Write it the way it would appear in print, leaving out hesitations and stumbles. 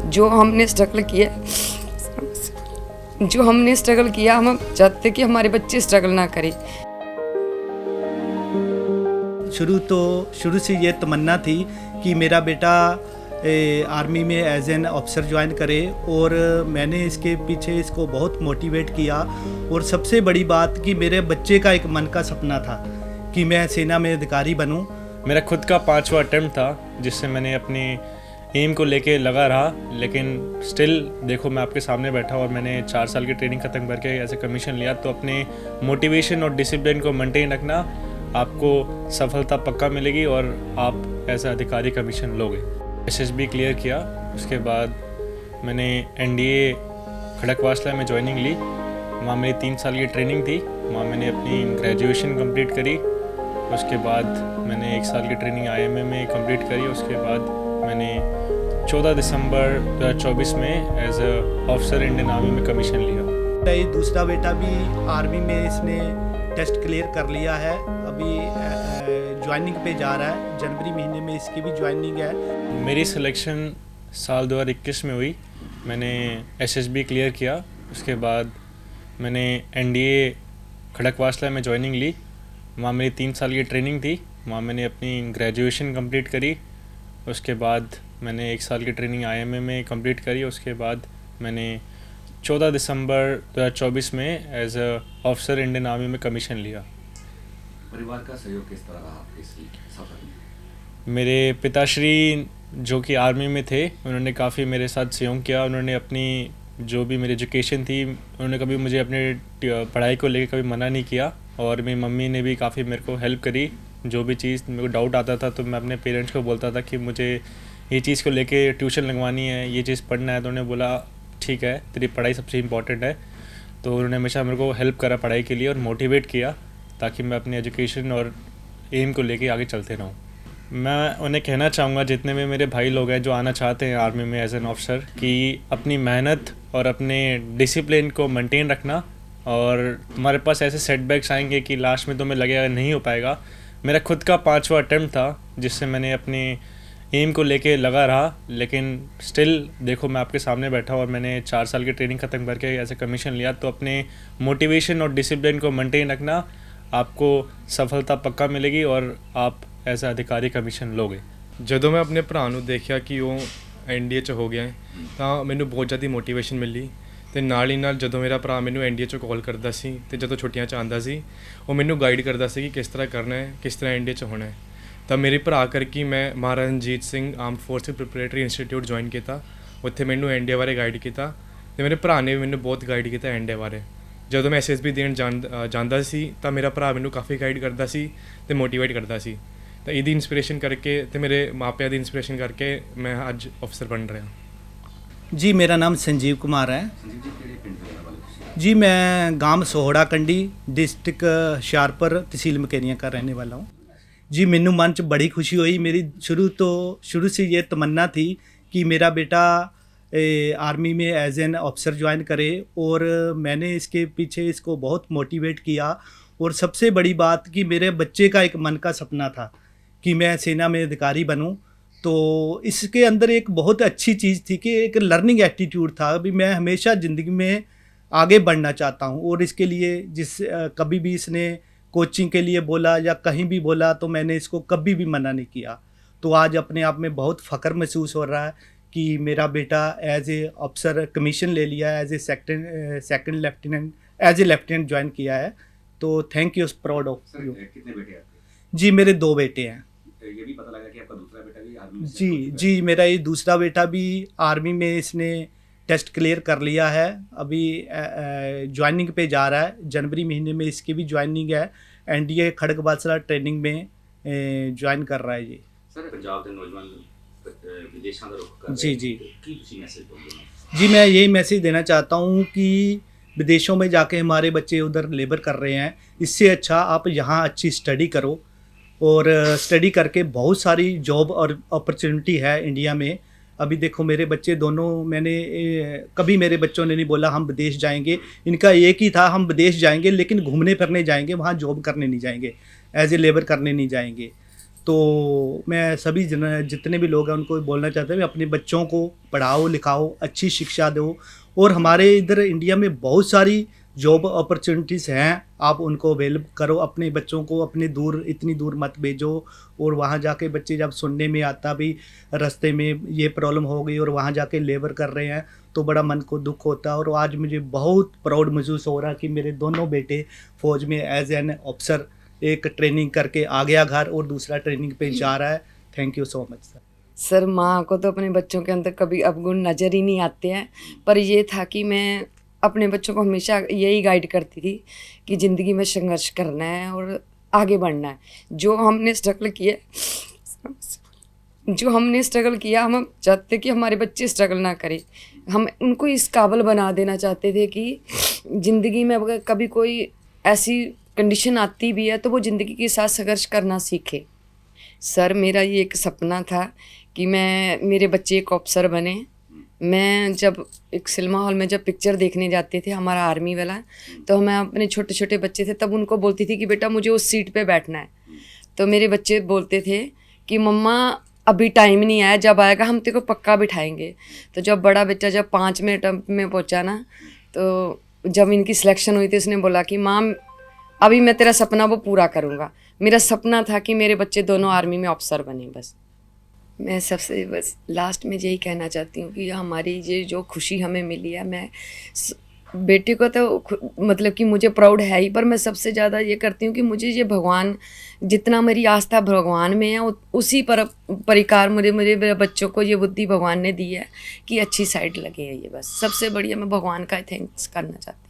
जो हमने स्ट्रगल किया हम चाहते कि हमारे बच्चे स्ट्रगल ना करें। शुरू से ये तमन्ना थी कि मेरा बेटा आर्मी में एज एन ऑफिसर ज्वाइन करे, और मैंने इसके पीछे इसको बहुत मोटिवेट किया। और सबसे बड़ी बात कि मेरे बच्चे का एक मन का सपना था कि मैं सेना में अधिकारी बनूं। मेरा खुद का 5वां अटेम्प्ट था जिससे मैंने अपनी एम को लेके लगा रहा, लेकिन स्टिल देखो मैं आपके सामने बैठा और मैंने 4 साल की ट्रेनिंग ख़त्म करके ऐसे कमीशन लिया। तो अपने मोटिवेशन और डिसिप्लिन को मेंटेन रखना, आपको सफलता पक्का मिलेगी और आप ऐसा अधिकारी कमीशन लोगे। एसएसबी क्लियर किया, उसके बाद मैंने एनडीए खड़कवासला में ज्वाइनिंग ली। वहाँ मेरी 3 साल की ट्रेनिंग थी, वहाँ मैंने अपनी ग्रेजुएशन कंप्लीट करी। उसके बाद मैंने 1 साल की ट्रेनिंग आईएमए में कंप्लीट करी। उसके बाद मैंने 14 दिसंबर 2024 में as a officer Indian army में कमीशन लिया। मेरा ये दूसरा बेटा भी आर्मी में इसने टेस्ट क्लियर कर लिया है, अभी ज्वाइनिंग पे जा रहा है। जनवरी महीने में इसकी भी ज्वाइनिंग है। मेरी सिलेक्शन साल 2021 में हुई। मैंने एसएसबी क्लियर किया, उसके बाद मैंने एनडीए खड़कवासला में ज्वाइनिंग ली। वहाँ मेरी 3 साल की ट्रेनिंग थी, वहाँ मैंने अपनी ग्रेजुएशन कंप्लीट करी। उसके बाद मैंने 1 साल की ट्रेनिंग आईएमए में कंप्लीट करी। उसके बाद मैंने 14 दिसंबर 2024 में as a officer Indian army में कमीशन लिया। परिवार का सहयोग किस तरह रहा आपके इस सफर में? मेरे पिताश्री जो कि आर्मी में थे, उन्होंने काफ़ी मेरे साथ सहयोग किया। उन्होंने अपनी जो भी मेरी एजुकेशन थी, उन्होंने कभी मुझे अपने पढ़ाई को लेकर कभी मना नहीं किया। और मेरी मम्मी ने भी काफ़ी मेरे को हेल्प करी। जो भी चीज़ मेरे को डाउट आता था तो मैं अपने पेरेंट्स को बोलता था कि मुझे ये चीज़ को लेके ट्यूशन लगवानी है, ये चीज़ पढ़ना है। तो उन्होंने बोला ठीक है, तेरी पढ़ाई सबसे इम्पॉर्टेंट है। तो उन्होंने हमेशा मेरे को हेल्प करा पढ़ाई के लिए और मोटिवेट किया ताकि मैं अपनी एजुकेशन और एम को लेके आगे चलते रहूँ। मैं उन्हें कहना चाहूँगा, जितने भी मेरे भाई लोग हैं जो आना चाहते हैं आर्मी में एज एन ऑफिसर, कि अपनी मेहनत और अपने डिसिप्लिन को मेंटेन रखना। और तुम्हारे पास ऐसे सेटबैक्स आएंगे कि लास्ट में तुम्हें लगेगा नहीं हो पाएगा। मेरा खुद का 5वां अटेम्प्ट था जिससे मैंने अपनी एम को लेके लगा रहा, लेकिन स्टिल देखो मैं आपके सामने बैठा और मैंने 4 साल की ट्रेनिंग ख़त्म करके ऐसे कमीशन लिया। तो अपने मोटिवेशन और डिसिप्लिन को मेंटेन रखना, आपको सफलता पक्का मिलेगी और आप ऐसा अधिकारी कमीशन लोगे। ਜਦੋਂ ਮੈਂ ਆਪਣੇ ਭਰਾ ਨੂੰ ਦੇਖਿਆ ਕਿ ਉਹ ਐਨਡੀਏ 'ਚ ਹੋ ਗਿਆ ਹੈ ਤਾਂ ਮੈਨੂੰ ਬਹੁਤ ਜ਼ਿਆਦਾ ਮੋਟੀਵੇਸ਼ਨ ਮਿਲੀ। ਅਤੇ ਨਾਲ ਹੀ ਨਾਲ ਜਦੋਂ ਮੇਰਾ ਭਰਾ ਮੈਨੂੰ ਐਨਡੀਏ 'ਚੋਂ ਕਾਲ ਕਰਦਾ ਸੀ ਅਤੇ ਜਦੋਂ ਛੁੱਟੀਆਂ 'ਚ ਆਉਂਦਾ ਸੀ, ਉਹ ਮੈਨੂੰ ਗਾਈਡ ਕਰਦਾ ਸੀ ਕਿ ਕਿਸ ਤਰ੍ਹਾਂ ਕਰਨਾ ਹੈ, ਕਿਸ ਤਰ੍ਹਾਂ ਐਨਡੀਏ 'ਚ ਹੋਣਾ ਹੈ। ਤਾਂ ਮੇਰੇ ਭਰਾ ਕਰਕੇ ਮੈਂ Maharaja Ranjit Singh armed forces preparatory institute join ਕੀਤਾ। ਉੱਥੇ ਮੈਨੂੰ ਐਨਡੀਏ ਬਾਰੇ ਗਾਈਡ ਕੀਤਾ ਅਤੇ ਮੇਰੇ ਭਰਾ ਨੇ ਵੀ ਮੈਨੂੰ ਬਹੁਤ ਗਾਈਡ ਕੀਤਾ ਐਨਡੀਏ ਬਾਰੇ। ਜਦੋਂ ਮੈਂ ਐਸਐਸਬੀ ਦੇਣ ਜਾਂਦਾ ਸੀ ਤਾਂ ਮੇਰਾ ਭਰਾ ਮੈਨੂੰ ਕਾਫੀ ਗਾਈਡ ਕਰਦਾ ਸੀ ਅਤੇ ਮੋਟੀਵੇਟ ਕਰਦਾ ਸੀ। ਤਾਂ ਇਹਦੀ ਇੰਸਪੀਰੇਸ਼ਨ ਕਰਕੇ ਅਤੇ ਮੇਰੇ ਮਾਪਿਆਂ ਦੀ ਇੰਸਪੀਰੇਸ਼ਨ ਕਰਕੇ ਮੈਂ ਅੱਜ ਅਫਸਰ ਬਣ ਰਿਹਾ। जी, मेरा नाम संजीव कुमार है। संजीव जी, किहड़े पिंड दे रहने वाले? जी, मैं गांव सोहड़ा कंडी, डिस्ट्रिक्ट हुशियारपुर, तहसील मकेरियां का रहने वाला हूँ। जी, मैनू मन च बड़ी खुशी हुई। मेरी शुरू से ये तमन्ना थी कि मेरा बेटा आर्मी में एज एन ऑफिसर ज्वाइन करे, और मैंने इसके पीछे इसको बहुत मोटिवेट किया। और सबसे बड़ी बात कि मेरे बच्चे का एक मन का सपना था कि मैं सेना में अधिकारी बनूं। तो इसके अंदर एक बहुत अच्छी चीज़ थी कि एक लर्निंग एटीट्यूड था। अभी मैं हमेशा ज़िंदगी में आगे बढ़ना चाहता हूँ, और इसके लिए कभी भी इसने कोचिंग के लिए बोला या कहीं भी बोला तो मैंने इसको कभी भी मना नहीं किया। तो आज अपने आप में बहुत फ़ख्र महसूस हो रहा है कि मेरा बेटा एज ए ऑफिसर कमीशन ले लिया है, as a second lieutenant, as a lieutenant join किया है। तो thank you, proud of you. कितने बेटे आपके? जी, मेरे 2 बेटे हैं। ये भी पता लगा कि आपका दूसरा बेटा भी आर्मी में जी, मेरा ये दूसरा बेटा भी आर्मी में इसने टेस्ट क्लियर कर लिया है, अभी ज्वाइनिंग पे जा रहा है। जनवरी महीने में इसकी भी ज्वाइनिंग है। एनडीए खड़गवासला ट्रेनिंग में ज्वाइन कर रहा है जी। सर, पंजाब के नौजवान विदेशों का रुख कर रहे जी हैं, जी की तुसी मैसेज दोगे? जी, मैं यही मैसेज देना चाहता हूँ कि विदेशों में जाके हमारे बच्चे उधर लेबर कर रहे हैं, इससे अच्छा आप यहाँ अच्छी स्टडी करो, और स्टडी करके बहुत सारी जॉब और अपॉर्चुनिटी है इंडिया में। अभी देखो मेरे बच्चे दोनों, कभी मेरे बच्चों ने नहीं बोला हम विदेश जाएंगे। इनका एक ही था हम विदेश जाएंगे, लेकिन घूमने फिरने जाएंगे, वहाँ जॉब करने नहीं जाएंगे, एज ए लेबर करने नहीं जाएंगे। तो मैं सभी जितने भी लोग हैं उनको बोलना चाहता हूँ अपने बच्चों को पढ़ाओ लिखाओ, अच्छी शिक्षा दो। और हमारे इधर इंडिया में बहुत सारी जॉब अपॉर्चुनिटीज़ हैं, आप उनको अवेल करो। अपने बच्चों को अपने दूर, इतनी दूर मत भेजो। और वहाँ जाके बच्चे जब सुनने में आता भी रास्ते में ये प्रॉब्लम हो गई और वहाँ जाके लेबर कर रहे हैं तो बड़ा मन को दुख होता है। और आज मुझे बहुत प्राउड महसूस हो रहा कि मेरे दोनों बेटे फ़ौज में एज एन ऑफिसर एक ट्रेनिंग करके आ गया घर और दूसरा ट्रेनिंग पे जा रहा है। Thank you so much sir. Sir माँ को तो अपने बच्चों के अंदर कभी अवगुण नज़र ही नहीं आते हैं, पर ये था कि मैं अपने बच्चों को हमेशा यही गाइड करती थी कि ज़िंदगी में संघर्ष करना है और आगे बढ़ना है। जो हमने स्ट्रगल किया हम चाहते कि हमारे बच्चे स्ट्रगल ना करें। हम उनको इस काबिल बना देना चाहते थे कि ज़िंदगी में अगर कभी कोई ऐसी कंडीशन आती भी है तो वो ज़िंदगी के साथ संघर्ष करना सीखे। सर मेरा ये एक सपना था कि मेरे बच्चे एक ऑफिसर बने। मैं जब एक सिनेमा हॉल में जब पिक्चर देखने जाते थे हमारा आर्मी वाला, तो मैं अपने छोटे छोटे बच्चे थे तब उनको बोलती थी कि बेटा मुझे उस सीट पे बैठना है। तो मेरे बच्चे बोलते थे कि मम्मा अभी टाइम नहीं आया, जब आएगा हम तेरे को पक्का बिठाएंगे। तो जब बड़ा बच्चा जब 5 मिनट में पहुंचा ना, तो जब इनकी सिलेक्शन हुई थी उसने बोला कि माँ अभी मैं तेरा सपना वो पूरा करूँगा। मेरा सपना था कि मेरे बच्चे दोनों आर्मी में ऑफिसर बने। बस मैं सबसे बस लास्ट में यही कहना चाहती हूँ कि हमारी ये जो खुशी हमें मिली है, मैं बेटे को तो मतलब कि मुझे प्राउड है ही, पर मैं सबसे ज़्यादा ये करती हूँ कि मुझे ये भगवान, जितना मेरी आस्था भगवान में है उसी परिकार मेरे बच्चों को ये बुद्धि भगवान ने दी है कि अच्छी साइड लगे है। ये बस सबसे बढ़िया मैं भगवान का थैंक्स करना चाहती हूँ।